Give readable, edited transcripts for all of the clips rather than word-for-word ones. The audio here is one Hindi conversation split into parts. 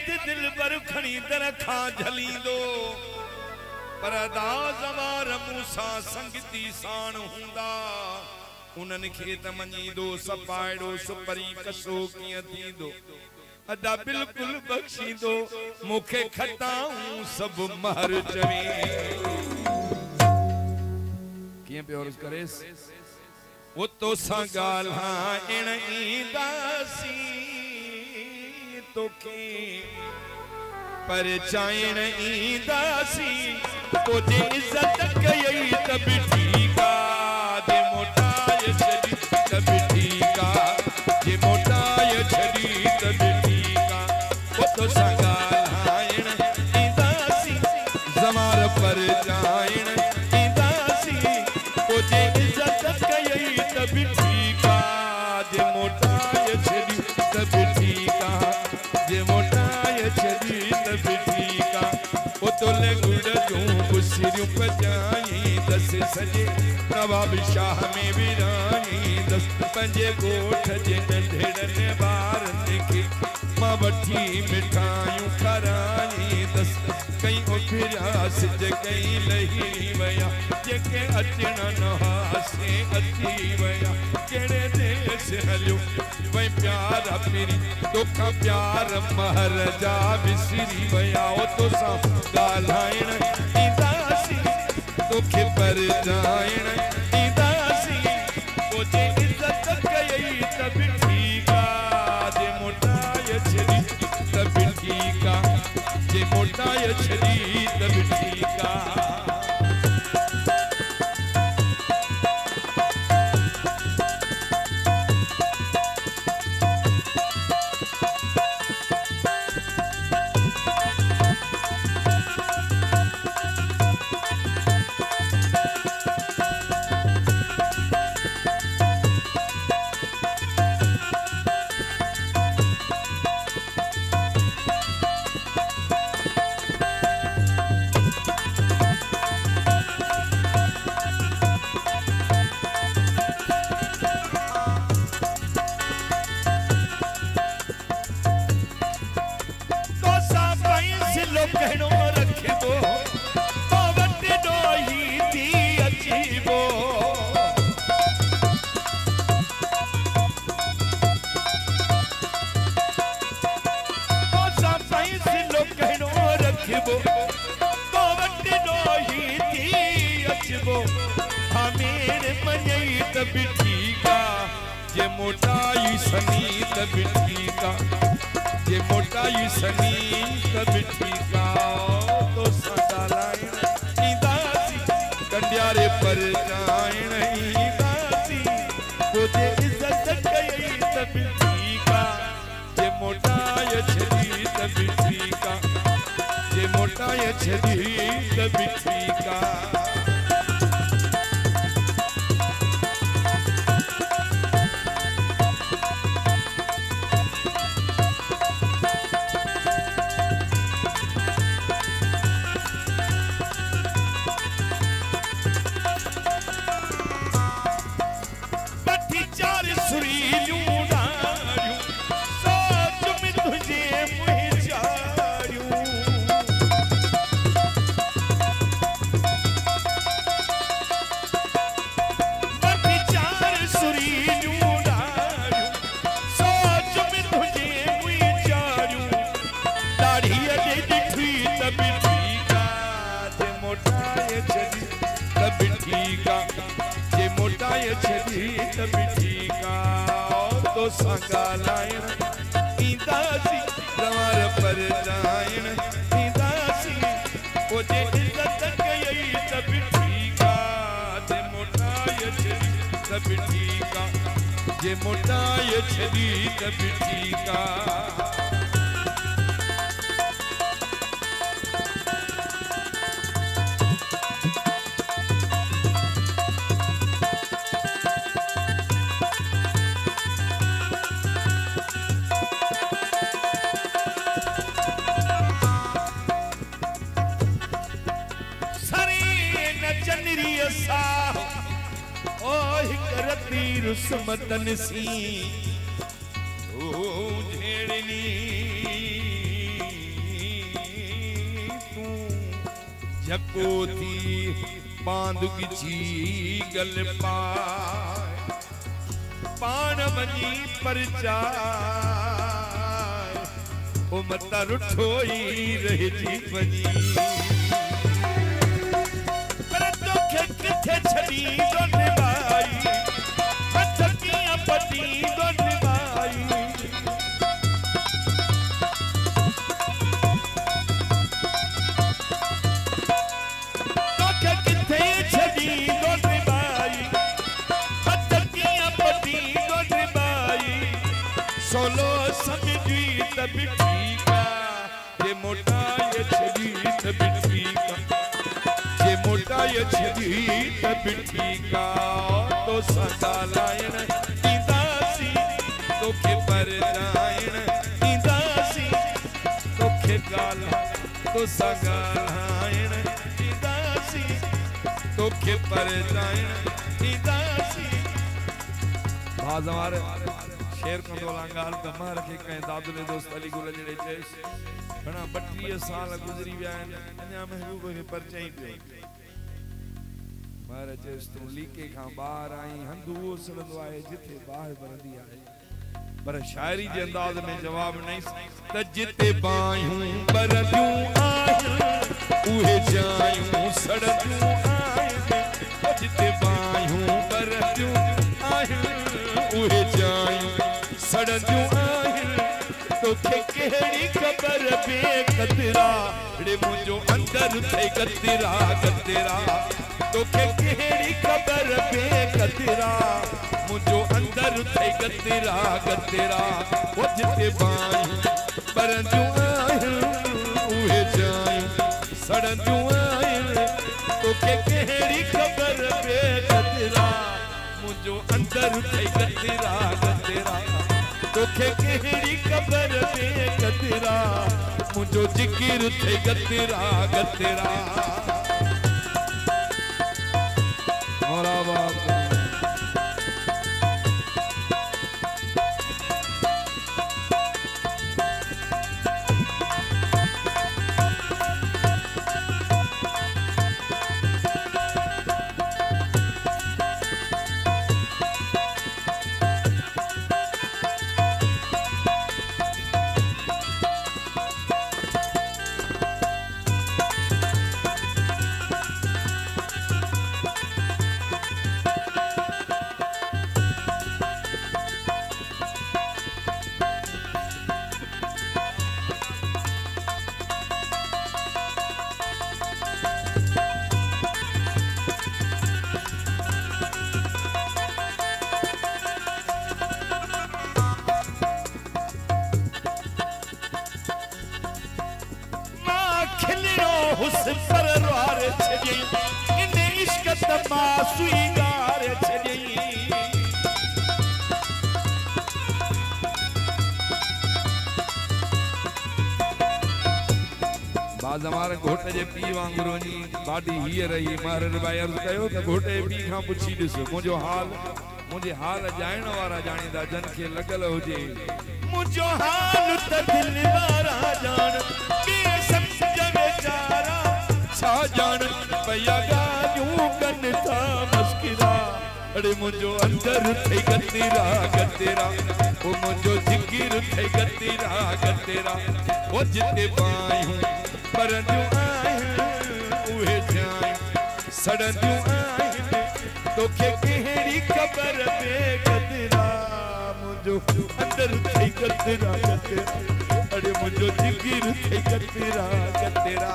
दिल पर खणी दरखा झली दो परदा ज़वार मूसा संगती साण हुंदा उनन खेत मनी दो सपाड़ो सुपरी कसो किया थी दो अदा बिल्कुल बख्शी दो मुखे खताऊं सब महर चवे किए पे और करेस वो तो संगाल हाँ इन दासी तो के पर चाइन दासी तो जे इज्जत कई तब ठीका जे मोटाए छड़ी तब ठीका जे मोटाए छड़ी तब ठीका वो तो संगाल हाँ इन दासी जमार पर चाइन दासी तो जे इज्जत कई तब ठीका जे मोटाए छड़ी तब ठीका जे मोटाए छड़ी तब ठीका वो तो ले गुड़ जो सिर पजाई दस सजे नवाब शाह में विराई दस पंजे गोठ जे नंढड़े बार देखे मां वठी मिठाइयूं खाराई दस कई उभिरा सिज कई लही वया जेके अचण न हासे अची वया केड़े देश हलियो वही प्यार मेरी तोखा प्यार महर जा विसरी वया ओ तो सा गालाइन दासी तोखे पर जाइन दासी ओ जे इज्जत कई तब ठीका जे मोटाए छड़ी तब ठीका जे मोटाए छड़ी तब ठीका जे मोटाई सनी तब ठीका जे मोटाई सनी तब ठीका तो सगालाइन दासी कंडियारे पर जाइन दासी तो जे इज्जत कई तब ठीका जे मोटाए छड़ी तब ठीका जे मोटाए छड़ी तब ठीका तो संगालाइन दासी जवार पर जाइन दासी ओ जे इज्जत कई तब ठीका जे मोटाए छड़ी तब ठीका जे मोटाए छड़ी तब ठीका रुस्मतन सी ओ झेड़नी जको थी बांधुगी जी गल पाए पान वनी परचाए ओ मता रुठोई रह जी वनी पर तोखे किथे छड़ी दोन भाई पटकियां पटी दोन भाई तोखे किथे छड़ी दोन भाई पटकियां पटी दोन भाई सोलो समझी तब ठीक ये मोटा ये छड़ी तब ठीक ये मोटा ये छड़ी तब ठीक तो सदा लायन दीदासी तोखे पर जायन दीदासी तोखे गाला तो सदा लायन दीदासी तोखे पर जायन दीदासी बाज हमारे शेर को दोलांगाल कमा रखे कहीं दादुले दोस्त अली गुल जड़े चेस बना 32 साल गुजरी विया अन्या महबूब के परचई पे मारे चेस तू लीके खां बाहर आई हंधु सड़ंदो आहे जिथे बाह बरंदी आहे पर शायरी जे अंदाज में जवाब नहीं त जिते बाहूं बरंदियूं आहिन उहे जायूं सड़ंदियूं आहिन जिते बाहूं बरंदियूं आहिन उहे जायूं सड़ंदियूं आहिन तोखे कहिड़ी ख़बर बेक़दरा रे मुंहिंजो अंदर थे गतिरा गतिरा तोखे कहिड़ी ख़बर बेक़दरा मुंहिंजो अंदर थे गतिरा गतिरा ओ जिते बाहियूं बरंदियूं आहिन उहे जायूं सड़ंदियूं आहिन तोखे कहिड़ी ख़बर बेक़दरा मुंहिंजो अंदर थे गतिरा गतिरा तोखे कहिड़ी ख़बर बेक़दरा मुंहिंजो जिकिर थे गतिरा गतिरा मोरा बाप हमारे घोटे जे पी वांगुरो जी बाडी हीअ रही महाराज भाई अर्ज कयो त घोटे पी खां पुछी ॾिस मुंहिंजो हाल मुंहिंजे हाल ॼाणण वारा ॼाणींदा जन खे लॻल हुजे मुंहिंजो हाल त दिल वारा ॼाण के सम्झ वीचारा छा ॼाण पया ॻाल्हियूं कनि था मस्किरा अड़े मुंहिंजो अंदर थे गतिरा गतिरा ओ मुंहिंजो जिकिर थे गतिरा गतिरा ओ जिते बाहियूं बरंदियूं आहिन उहे जायूं सड़ंदियूं आहिन तोखे कहिड़ी ख़बर बेक़दरा मुंहिंजो अंदर थे गतिरा गतिरा अड़े मुंहिंजो जिकिर थे गतिरा गतिरा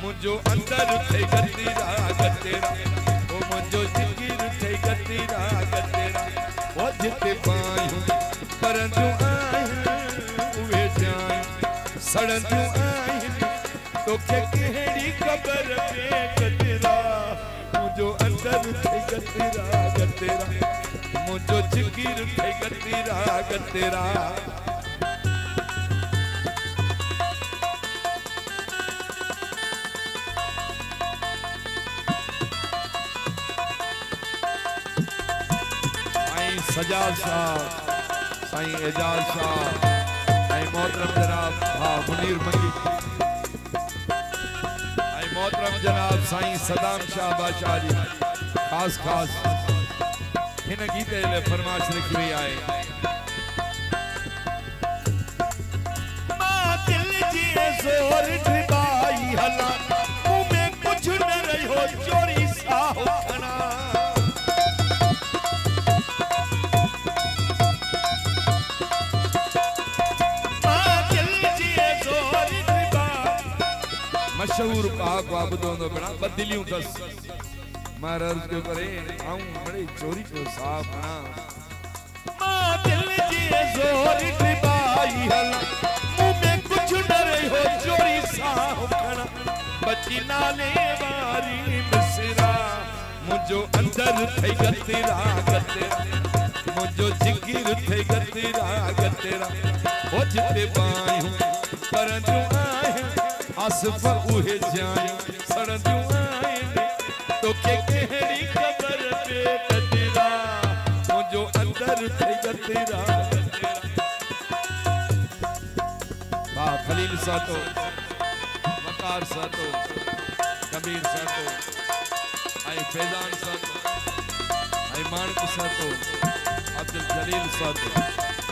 मुंहिंजो अंदर थे गतिरा गतिरा ओ मुंहिंजो जिकिर थे गतिरा गतिरा ओ जिते बाहियूं बरंदियूं आहिन सड़ंदियूं आहिनि तोखे कहिड़ी ख़बर पे गजरा मुंहिंजो अंदर थे गजरा गजरा मुंहिंजो जिगर थे गजरा गजरा सजाद साहब साईं एजाज साहब मोहतरम जनाब हाँ मुनीर मंगी मोहतरम जनाब साईं सदाम शाह बादशाह जी खास खास हिन गीते ले फरमाइश लिखी हुई आहे मां दिल जी ज़ोर ढिबाई हला मुंह में कुछ न रहियो चोरी साह खना मशहूर पाक वाबदों दो बना बदलियों दस महाराज के करे आऊं बड़े चोरी को साफ ना मां दिल जी जोर दिबाई हला मुंह में कुछ न रहो चोरी साफ खना बची नाले वारी मिसरा मुझो अंदर थे गतेरा गतेरा मुझो जिगर थे गतेरा गतेरा हो जिते बायूं पर जो आए आसफ उहे जाई सड़ंदियूं आहिनि तोखे कहिड़ी ख़बर पे गजरा मुंहिंजो अंदर थे गजरा वाह खलील सातो वकार सातो कबीर सातो आई फैजान सातो आई मानक सातो अब्दुल जलील सातो